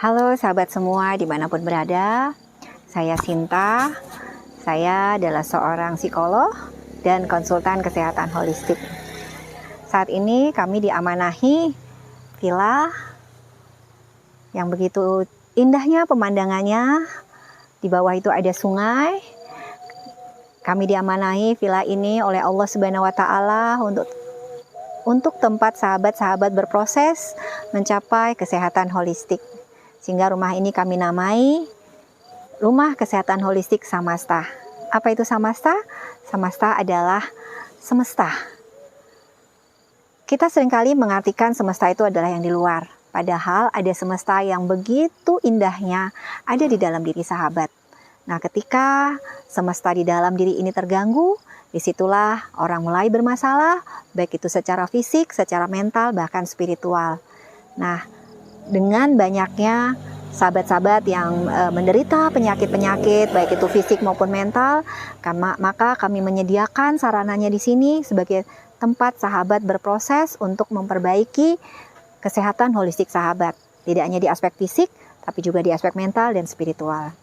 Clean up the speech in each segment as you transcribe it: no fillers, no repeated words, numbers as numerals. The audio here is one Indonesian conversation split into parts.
Halo sahabat semua dimanapun berada, saya Sinta. Saya adalah seorang psikolog dan konsultan kesehatan holistik. Saat ini kami diamanahi villa yang begitu indahnya pemandangannya. Di bawah itu ada sungai. Kami diamanahi villa ini oleh Allah Subhanahu wa Ta'ala untuk tempat sahabat-sahabat berproses mencapai kesehatan holistik. Sehingga rumah ini kami namai Rumah Kesehatan Holistik Samasta. Apa itu Samasta? Samasta adalah semesta. Kita seringkali mengartikan semesta itu adalah yang di luar. Padahal ada semesta yang begitu indahnya ada di dalam diri sahabat. Nah, ketika semesta di dalam diri ini terganggu, disitulah orang mulai bermasalah, baik itu secara fisik, secara mental, bahkan spiritual. Nah, dengan banyaknya sahabat-sahabat yang menderita penyakit-penyakit, baik itu fisik maupun mental, maka kami menyediakan sarananya di sini sebagai tempat sahabat berproses untuk memperbaiki kesehatan holistik sahabat. Tidak hanya di aspek fisik, tapi juga di aspek mental dan spiritual.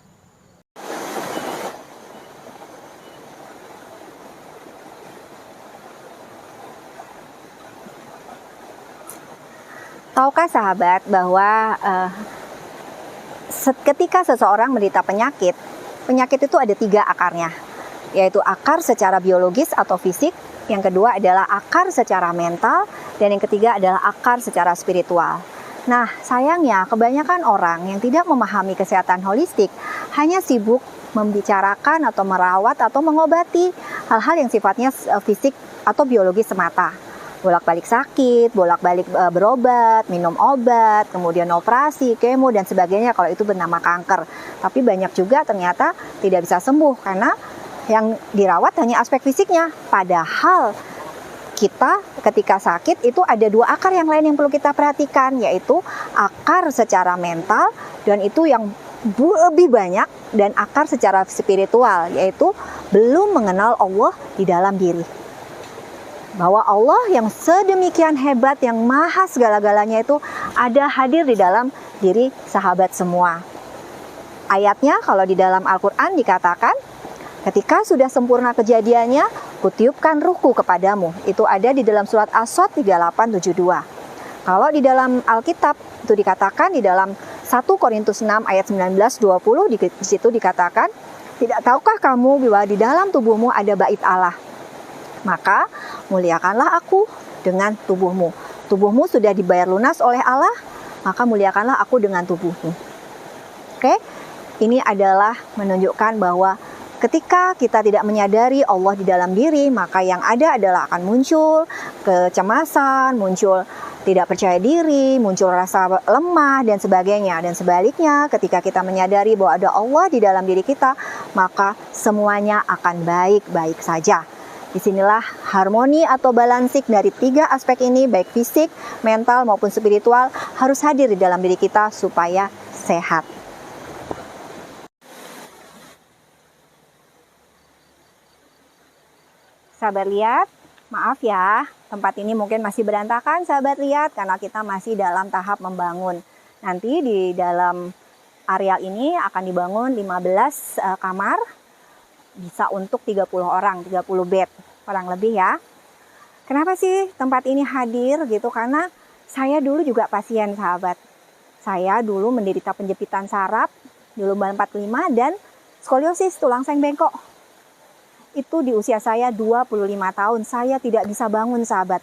Tahukah sahabat bahwa ketika seseorang menderita penyakit itu ada 3 akarnya, yaitu akar secara biologis atau fisik, yang kedua adalah akar secara mental, dan yang ketiga adalah akar secara spiritual. Nah, sayangnya kebanyakan orang yang tidak memahami kesehatan holistik hanya sibuk membicarakan atau merawat atau mengobati hal-hal yang sifatnya fisik atau biologis semata. Bolak-balik sakit, bolak-balik berobat, minum obat, kemudian operasi, kemo, dan sebagainya kalau itu bernama kanker. Tapi banyak juga ternyata tidak bisa sembuh karena yang dirawat hanya aspek fisiknya. Padahal kita ketika sakit itu ada 2 akar yang lain yang perlu kita perhatikan, yaitu akar secara mental dan itu yang lebih banyak, dan akar secara spiritual, yaitu belum mengenal Allah di dalam diri. Bahwa Allah yang sedemikian hebat, yang maha segala-galanya itu ada hadir di dalam diri sahabat semua. Ayatnya kalau di dalam Al-Quran dikatakan, ketika sudah sempurna kejadiannya, kutiupkan ruhku kepadamu. Itu ada di dalam surat As-Sod 3872. Kalau di dalam Alkitab itu dikatakan di dalam 1 Korintus 6 ayat 19-20, di situ dikatakan, tidak tahukah kamu bahwa di dalam tubuhmu ada bait Allah? Maka muliakanlah aku dengan tubuhmu. Tubuhmu sudah dibayar lunas oleh Allah, maka muliakanlah aku dengan tubuhmu. Oke, ini adalah menunjukkan bahwa ketika kita tidak menyadari Allah di dalam diri, maka yang ada adalah akan muncul kecemasan, muncul tidak percaya diri, muncul rasa lemah dan sebagainya. Dan sebaliknya, ketika kita menyadari bahwa ada Allah di dalam diri kita, maka semuanya akan baik-baik saja. Disinilah harmoni atau balansik dari 3 aspek ini, baik fisik, mental maupun spiritual, harus hadir di dalam diri kita supaya sehat. Sahabat lihat, maaf ya, tempat ini mungkin masih berantakan sahabat lihat, karena kita masih dalam tahap membangun. Nanti di dalam areal ini akan dibangun 15 kamar, bisa untuk 30 orang, 30 bed, kurang lebih ya. Kenapa sih tempat ini hadir gitu? Karena saya dulu juga pasien sahabat. Saya dulu menderita penjepitan saraf di lumbar 45 dan skoliosis tulang seng bengkok. Itu di usia saya 25 tahun, saya tidak bisa bangun sahabat.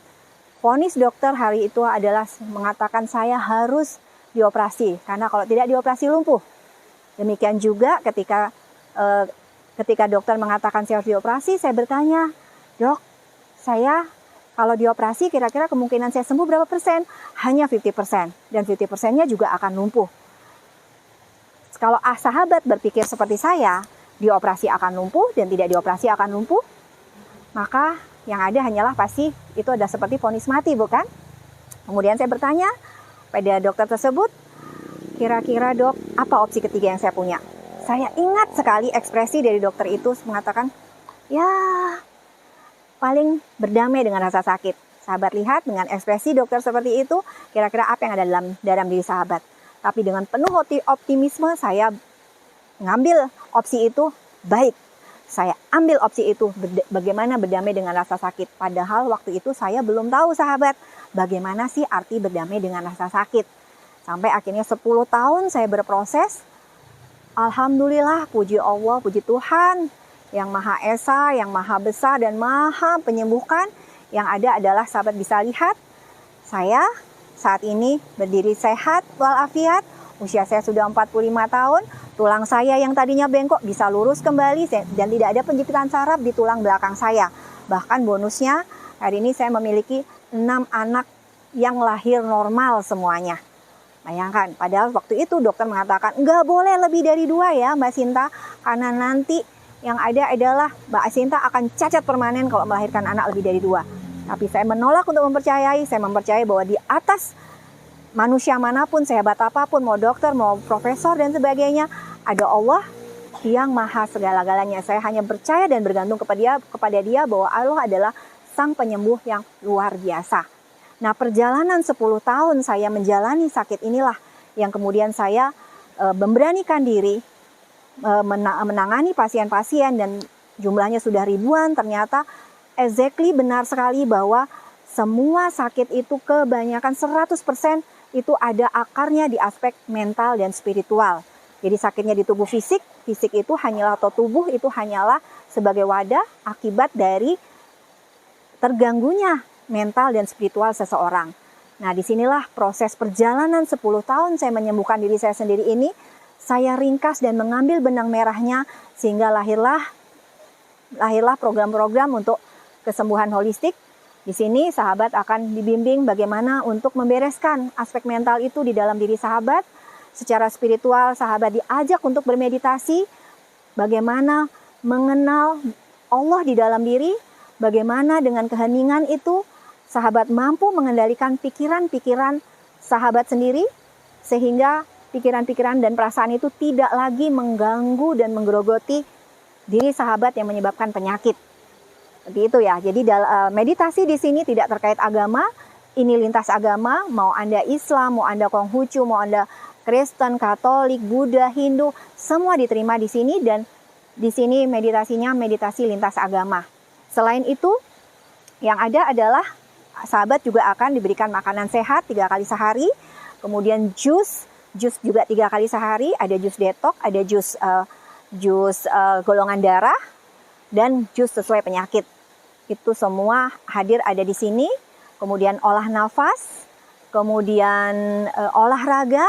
Vonis dokter hari itu adalah mengatakan saya harus dioperasi, karena kalau tidak dioperasi lumpuh. Demikian juga ketika dokter mengatakan saya harus dioperasi, saya bertanya, dok, saya kalau dioperasi kira-kira kemungkinan saya sembuh berapa persen? Hanya 50%, dan 50%-nya juga akan lumpuh. Kalau sahabat berpikir seperti saya, dioperasi akan lumpuh dan tidak dioperasi akan lumpuh, maka yang ada hanyalah pasti itu ada seperti vonis mati, bukan? Kemudian saya bertanya pada dokter tersebut, kira-kira dok, apa opsi ketiga yang saya punya? Saya ingat sekali ekspresi dari dokter itu mengatakan, ya paling berdamai dengan rasa sakit. Sahabat lihat dengan ekspresi dokter seperti itu, kira-kira apa yang ada dalam diri sahabat? Tapi dengan penuh optimisme saya ngambil opsi itu, baik. Saya ambil opsi itu, bagaimana berdamai dengan rasa sakit. Padahal waktu itu saya belum tahu sahabat, bagaimana sih arti berdamai dengan rasa sakit. Sampai akhirnya 10 tahun saya berproses. Alhamdulillah, puji Allah, puji Tuhan yang Maha Esa, yang Maha Besar dan Maha Penyembuhkan. Yang ada adalah sahabat bisa lihat, saya saat ini berdiri sehat walafiat. Usia saya sudah 45 tahun, tulang saya yang tadinya bengkok bisa lurus kembali dan tidak ada penjepitan saraf di tulang belakang saya. Bahkan bonusnya, hari ini saya memiliki 6 anak yang lahir normal semuanya. Bayangkan, padahal waktu itu dokter mengatakan, nggak boleh lebih dari 2 ya Mbak Sinta, karena nanti yang ada adalah Mbak Sinta akan cacat permanen kalau melahirkan anak lebih dari 2. Tapi saya menolak untuk mempercayai, saya mempercayai bahwa di atas manusia manapun, sehebat apapun, mau dokter, mau profesor dan sebagainya, ada Allah yang maha segala-galanya. Saya hanya percaya dan bergantung kepada dia bahwa Allah adalah sang penyembuh yang luar biasa. Nah, perjalanan 10 tahun saya menjalani sakit inilah yang kemudian saya memberanikan diri menangani pasien-pasien dan jumlahnya sudah ribuan. Ternyata exactly benar sekali bahwa semua sakit itu kebanyakan 100% itu ada akarnya di aspek mental dan spiritual. Jadi sakitnya di tubuh fisik itu hanyalah, atau tubuh itu hanyalah sebagai wadah akibat dari terganggunya mental dan spiritual seseorang. Nah, disinilah proses perjalanan 10 tahun saya menyembuhkan diri saya sendiri ini, saya ringkas dan mengambil benang merahnya sehingga lahirlah program-program untuk kesembuhan holistik. Di sini sahabat akan dibimbing bagaimana untuk membereskan aspek mental itu di dalam diri sahabat. Secara spiritual sahabat diajak untuk bermeditasi, bagaimana mengenal Allah di dalam diri, bagaimana dengan keheningan itu sahabat mampu mengendalikan pikiran-pikiran sahabat sendiri, sehingga pikiran-pikiran dan perasaan itu tidak lagi mengganggu dan menggerogoti diri sahabat yang menyebabkan penyakit. Seperti itu ya. Jadi meditasi di sini tidak terkait agama. Ini lintas agama. Mau Anda Islam, mau Anda Konghucu, mau Anda Kristen, Katolik, Buddha, Hindu, semua diterima di sini. Dan di sini meditasinya meditasi lintas agama. Selain itu, yang ada adalah sahabat juga akan diberikan makanan sehat 3 kali sehari. Kemudian jus juga 3 kali sehari. Ada jus detok, ada jus golongan darah, dan jus sesuai penyakit. Itu semua hadir ada di sini. Kemudian olah nafas, kemudian olahraga,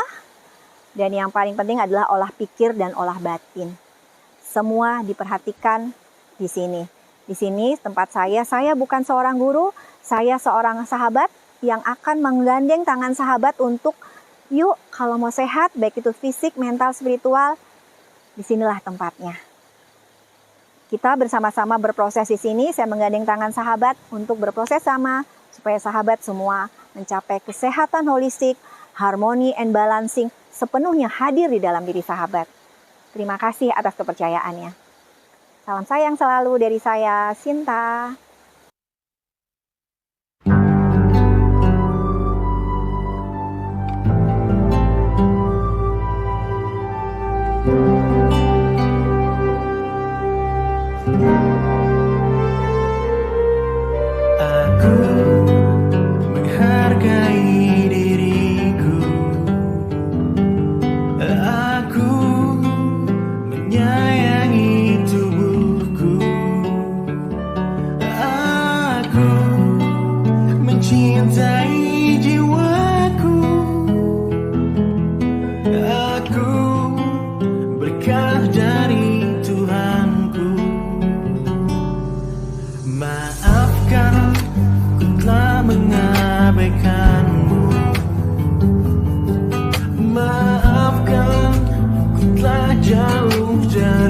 dan yang paling penting adalah olah pikir dan olah batin. Semua diperhatikan di sini. Di sini tempat saya bukan seorang guru, saya seorang sahabat yang akan menggandeng tangan sahabat untuk, yuk kalau mau sehat, baik itu fisik, mental, spiritual, disinilah tempatnya. Kita bersama-sama berproses di sini. Saya menggandeng tangan sahabat untuk berproses sama supaya sahabat semua mencapai kesehatan holistik, harmoni and balancing sepenuhnya hadir di dalam diri sahabat. Terima kasih atas kepercayaannya. Salam sayang selalu dari saya, Sinta. Aku menghargai diriku, aku menyayangi tubuhku, aku mencintai jiwaku, aku berkah dari Tuhanku. Maafkan ku telah mengabaikanmu, maafkan ku telah jauh dari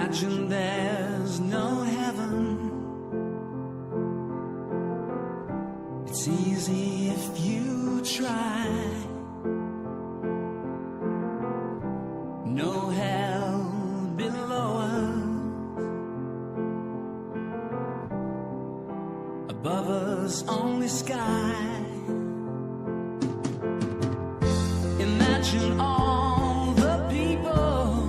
Imagine there's no heaven. It's easy if you try. No hell below us. Above us only sky. Imagine all the people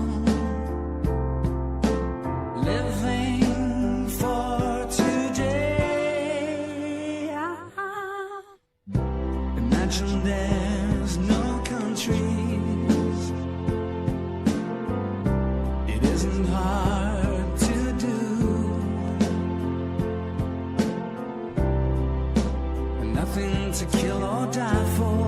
living for today. Imagine there's no countries. It isn't hard to do. Nothing to kill or die for.